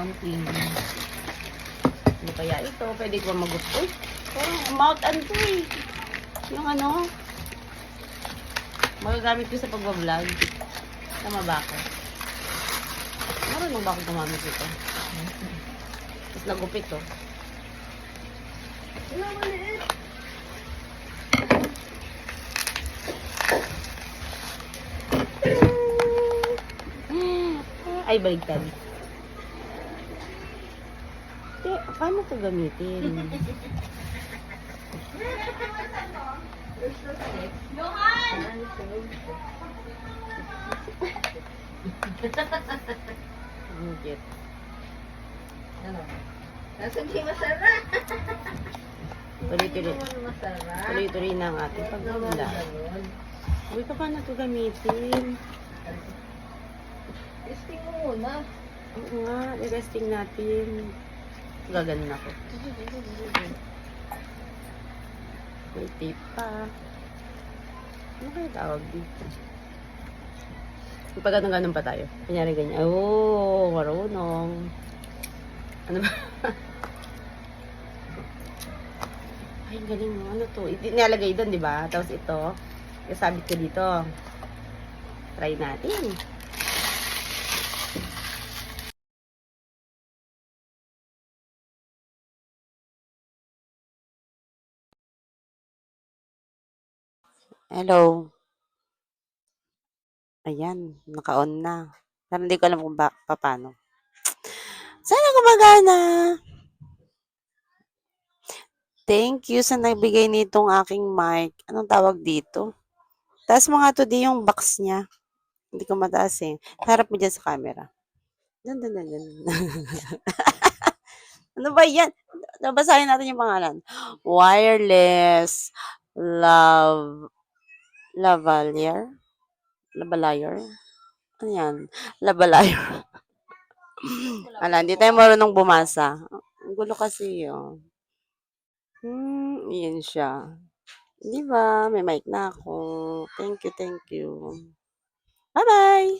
mounting. Ano kaya ito? Pwede ko mag-upo. Parang mount and to eh. Yung ano, magagamit ko sa pag-vlog. Tama ba ako? Marunong ba ako gumamit ito? Tapos nagupit to. Wala maliit. Ay, baligtad. Paano ito gamitin? Johan! Ang cute. Ano? Sige, masarap. Tuloy-tuloy. Masarap. Tuloy-tuloy na ang ating pag-vlog. Uy, paano ito gamitin? Testing mo muna. Oo nga, i-resting natin. Gaganon ako. May tape pa. Ano kaya tawag dito? Pag ganun-ganun pa tayo. Kanyari ganyan. Oh, marunong. Ano ba? Ay, galing mo. Ano to? Nilalagay doon, di ba? Tapos ito, isabit ko dito. Try natin. Hello. Ayan, naka-on na. Pero hindi ko alam kung paano. Sana gumagana. Thank you sa nagbigay nitong aking mic. Anong tawag dito? Taas mo nga to di yung box niya. Hindi ko mataas eh. Harap mo dyan sa camera. Dan. Ano ba yan? Nabasahin natin yung pangalan. Wireless Lavalier? Lavalier? Ano yan? Lavalier. Ala, hindi tayo marunong bumasa. Ang gulo kasi yun. Yan siya. Di ba? May mic na ako. Thank you. Bye-bye!